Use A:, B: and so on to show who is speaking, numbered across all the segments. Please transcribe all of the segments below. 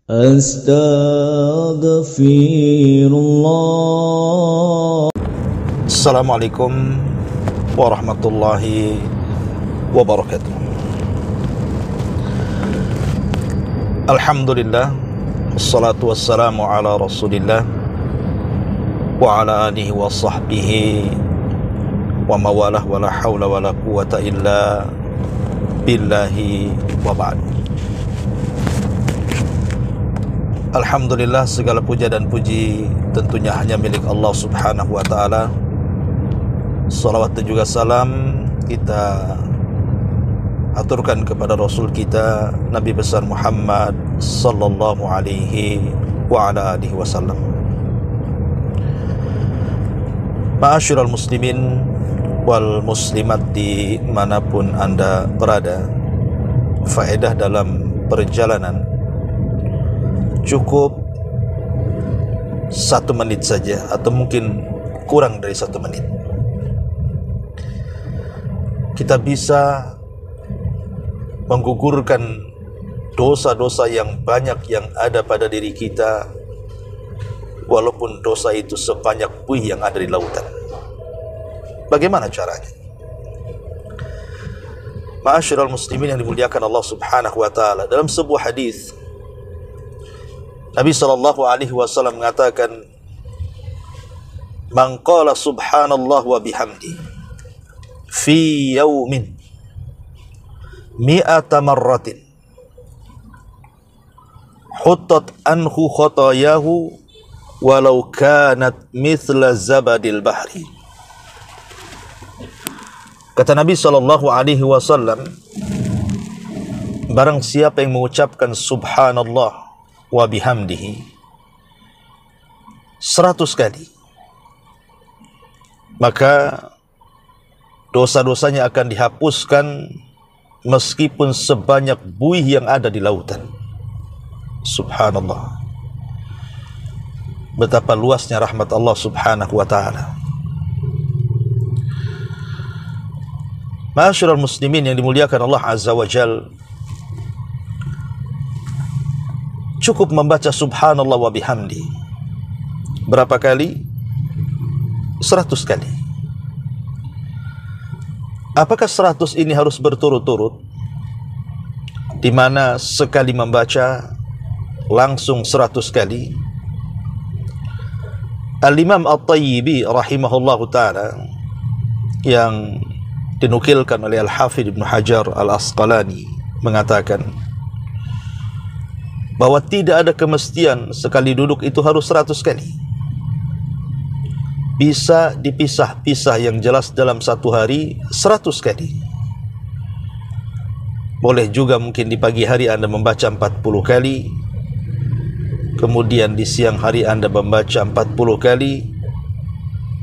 A: Astaghfirullah.
B: Assalamualaikum warahmatullahi wabarakatuh. Alhamdulillah, wassalatu wassalamu ala rasulillah wa ala alihi wa sahbihi wa mawalah wa la hawla wa la quwata illa billahi wa ba'd. Alhamdulillah, segala puja dan puji tentunya hanya milik Allah subhanahu wa ta'ala. Salawat dan juga salam kita aturkan kepada Rasul kita Nabi besar Muhammad sallallahu alaihi wa ala alihi wasallam. Ma'asyiral muslimin wal muslimat dimanapun anda berada, faedah dalam perjalanan cukup 1 menit saja, atau mungkin kurang dari 1 menit. Kita bisa menggugurkan dosa-dosa yang banyak yang ada pada diri kita, walaupun dosa itu sebanyak buih yang ada di lautan. Bagaimana caranya? Ma'asyiral muslimin yang dimuliakan Allah subhanahu wa ta'ala, dalam sebuah hadis Nabi sallallahu alaihi wasallam mengatakan, "Man qala subhanallah wa bihamdi fi yaumin mi'ata marratin huttat anhu khatayahu walau kanat mithla zabadil bahri." Kata Nabi sallallahu alaihi wasallam, barang siapa yang mengucapkan subhanallah wa bihamdihi 100 kali, maka dosa-dosanya akan dihapuskan meskipun sebanyak buih yang ada di lautan. Subhanallah, betapa luasnya rahmat Allah subhanahu wa ta'ala. Ma'asyiral muslimin yang dimuliakan Allah azza wa jal, cukup membaca subhanallah wa bihamdi berapa kali? 100 kali. Apakah 100 ini harus berturut-turut, di mana sekali membaca langsung 100 kali? Al-Imam At-Tayyibi rahimahullahu ta'ala, yang dinukilkan oleh Al-Hafidh Ibn Hajar Al-Asqalani, mengatakan bahwa tidak ada kemestian sekali duduk itu harus 100 kali. Bisa dipisah-pisah yang jelas dalam satu hari 100 kali. Boleh juga mungkin di pagi hari Anda membaca 40 kali, kemudian di siang hari Anda membaca 40 kali,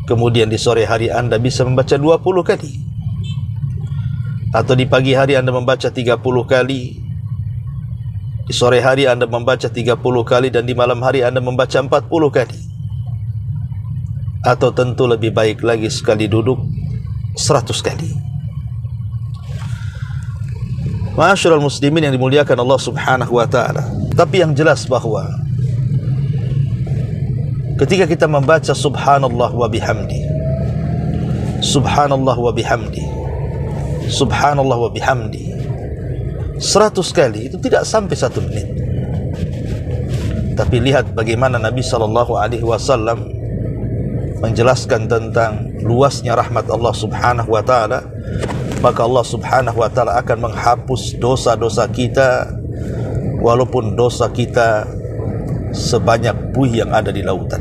B: kemudian di sore hari Anda bisa membaca 20 kali, atau di pagi hari Anda membaca 30 kali, di sore hari Anda membaca 30 kali, dan di malam hari Anda membaca 40 kali. Atau tentu lebih baik lagi sekali duduk 100 kali. Ma'asyiral muslimin yang dimuliakan Allah subhanahu wa ta'ala. Tapi yang jelas bahwa ketika kita membaca subhanallah wa bihamdi, subhanallah wa bihamdi, subhanallah wa bihamdi 100 kali, itu tidak sampai 1 menit. Tapi lihat bagaimana Nabi sallallahu alaihi wasallam menjelaskan tentang luasnya rahmat Allah subhanahu wa ta'ala. Maka Allah subhanahu wa ta'ala akan menghapus dosa-dosa kita, walaupun dosa kita sebanyak buih yang ada di lautan.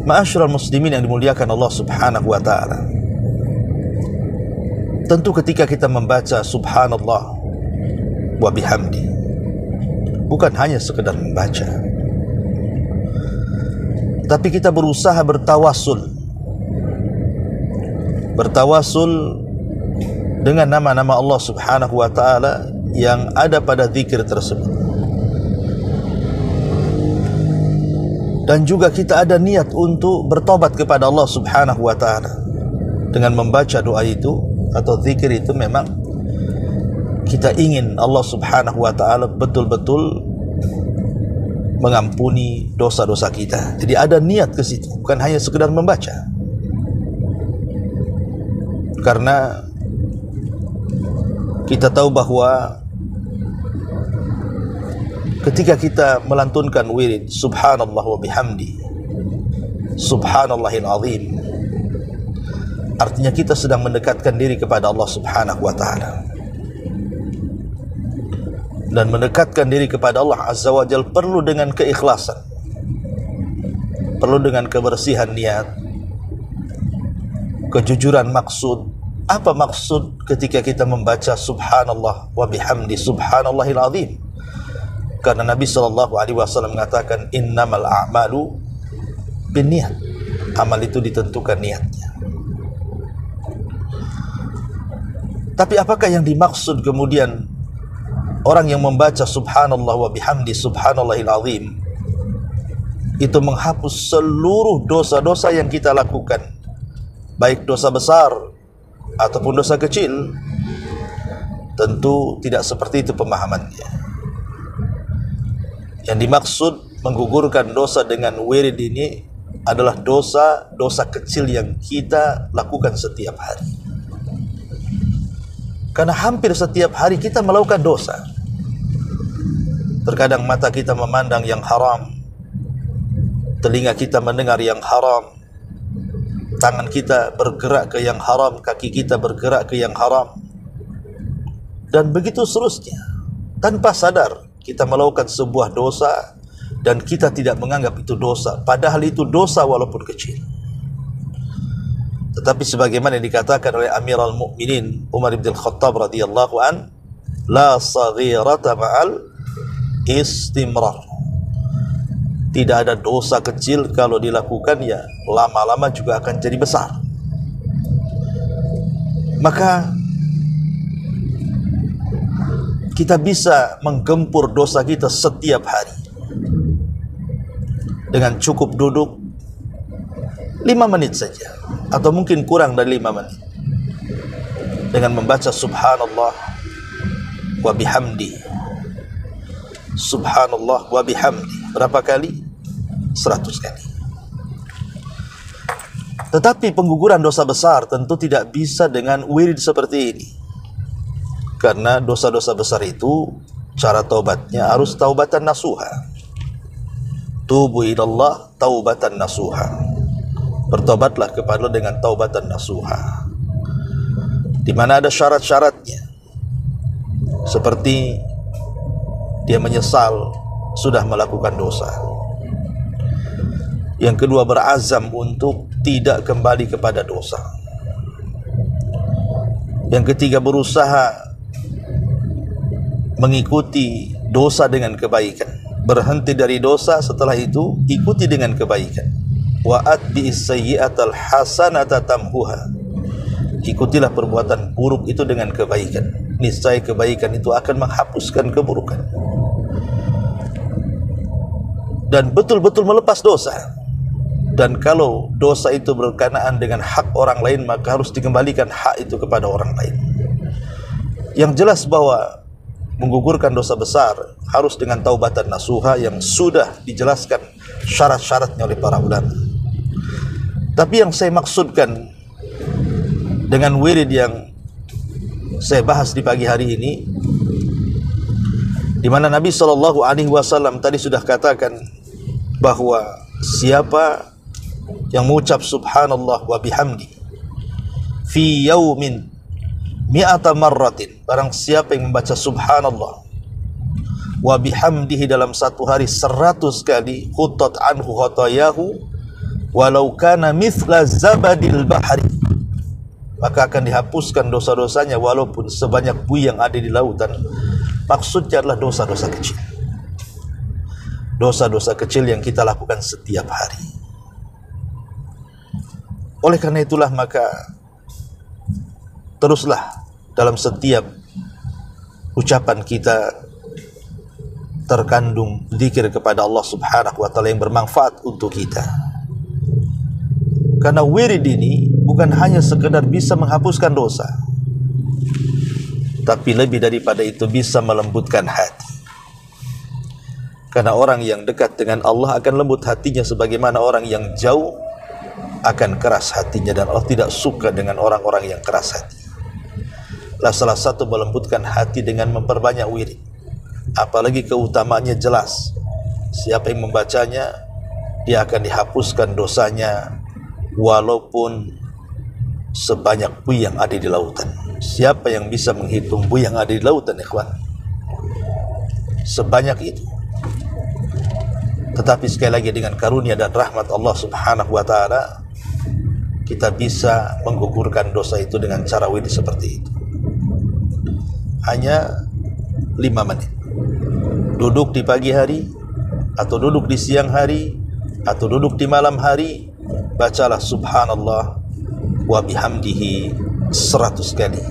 B: Ma'asyiral muslimin yang dimuliakan Allah subhanahu wa ta'ala, tentu ketika kita membaca subhanallah wa bihamdi, bukan hanya sekedar membaca, tapi kita berusaha bertawasul dengan nama-nama Allah subhanahu wa ta'ala yang ada pada zikir tersebut. Dan juga kita ada niat untuk bertobat kepada Allah subhanahu wa ta'ala dengan membaca doa itu atau zikir itu. Memang kita ingin Allah Subhanahu wa ta'ala betul-betul mengampuni dosa-dosa kita. Jadi ada niat ke situ, bukan hanya sekedar membaca. Karena kita tahu bahwa ketika kita melantunkan wirid subhanallah wa bihamdi, subhanallahil azim, artinya kita sedang mendekatkan diri kepada Allah Subhanahu wa ta'ala. Dan mendekatkan diri kepada Allah Azza wa Jal perlu dengan keikhlasan, perlu dengan kebersihan niat, kejujuran maksud. Apa maksud ketika kita membaca subhanallah wa bihamdi subhanallahil azim? Karena Nabi SAW mengatakan innamal a'malu binniyat. Amal itu ditentukan niatnya. Tapi apakah yang dimaksud kemudian orang yang membaca subhanallah wa bihamdi subhanallahil azim itu menghapus seluruh dosa-dosa yang kita lakukan, baik dosa besar ataupun dosa kecil? Tentu tidak seperti itu pemahamannya. Yang dimaksud menggugurkan dosa dengan wirid ini adalah dosa-dosa kecil yang kita lakukan setiap hari. Karena hampir setiap hari kita melakukan dosa. Terkadang mata kita memandang yang haram, telinga kita mendengar yang haram, tangan kita bergerak ke yang haram, kaki kita bergerak ke yang haram, dan begitu seterusnya. Tanpa sadar kita melakukan sebuah dosa dan kita tidak menganggap itu dosa, padahal itu dosa walaupun kecil. Tetapi sebagaimana yang dikatakan oleh Amirul Mukminin Umar bin Khattab radhiyallahu an, la saghirata ma'al istimrar. Tidak ada dosa kecil kalau dilakukan ya lama-lama juga akan jadi besar. Maka kita bisa menggempur dosa kita setiap hari dengan cukup duduk 5 menit saja, atau mungkin kurang dari 5 menit, dengan membaca subhanallah wa bihamdi subhanallah wa bihamdi. Berapa kali? 100 kali. Tetapi pengguguran dosa besar tentu tidak bisa dengan wirid seperti ini. Karena dosa-dosa besar itu cara taubatnya harus taubatan nasuha. Tubu ilallah taubatan nasuha. Bertobatlah kepada Allah dengan taubatan nasuha, di mana ada syarat-syaratnya, seperti dia menyesal sudah melakukan dosa. Yang kedua, berazam untuk tidak kembali kepada dosa. Yang ketiga, berusaha mengikuti dosa dengan kebaikan. Berhenti dari dosa, setelah itu ikuti dengan kebaikan. Wa atbi'is sayyi'atal hasanata tamhuha. Ikutilah perbuatan buruk itu dengan kebaikan. Niscaya kebaikan itu akan menghapuskan keburukan. Dan betul-betul melepas dosa. Dan kalau dosa itu berkenaan dengan hak orang lain, maka harus dikembalikan hak itu kepada orang lain. Yang jelas bahwa menggugurkan dosa besar harus dengan taubatan nasuha yang sudah dijelaskan syarat-syaratnya oleh para ulama. Tapi yang saya maksudkan dengan wirid yang saya bahas di pagi hari ini, di mana Nabi SAW tadi sudah katakan bahwa siapa yang mengucap subhanallah wa bihamdi fi yaumin mi'ata marratin, barang siapa yang membaca subhanallah wa bihamdihi dalam satu hari 100 kali, khutat anhu khatayahu walau kana mithla zabadil bahri, maka akan dihapuskan dosa-dosanya walaupun sebanyak buih yang ada di lautan. Maksudnya adalah dosa-dosa kecil, dosa-dosa kecil yang kita lakukan setiap hari. Oleh karena itulah maka teruslah dalam setiap ucapan kita terkandung zikir kepada Allah Subhanahu wa ta'ala yang bermanfaat untuk kita. Karena wirid ini bukan hanya sekedar bisa menghapuskan dosa, tapi lebih daripada itu bisa melembutkan hati. Karena orang yang dekat dengan Allah akan lembut hatinya, sebagaimana orang yang jauh akan keras hatinya, dan Allah tidak suka dengan orang-orang yang keras hati. Salah satu melembutkan hati dengan memperbanyak wirid, apalagi keutamaannya jelas. Siapa yang membacanya, dia akan dihapuskan dosanya walaupun sebanyak buih yang ada di lautan. Siapa yang bisa menghitung buih yang ada di lautan, ikhwan? Sebanyak itu. Tetapi sekali lagi, dengan karunia dan rahmat Allah subhanahu wa ta'ala, kita bisa menggugurkan dosa itu dengan cara wirid seperti itu. Hanya 5 menit. Duduk di pagi hari, atau duduk di siang hari, atau duduk di malam hari, bacalah subhanallah wa bihamdihi 100 kali.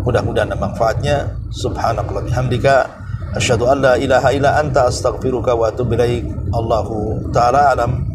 B: Mudah-mudahan manfaatnya. Subhanakallah bihamdika, asyhadu an la ilaha illa anta, astaghfiruka wa atubu ilaik. Allahu ta'ala alam.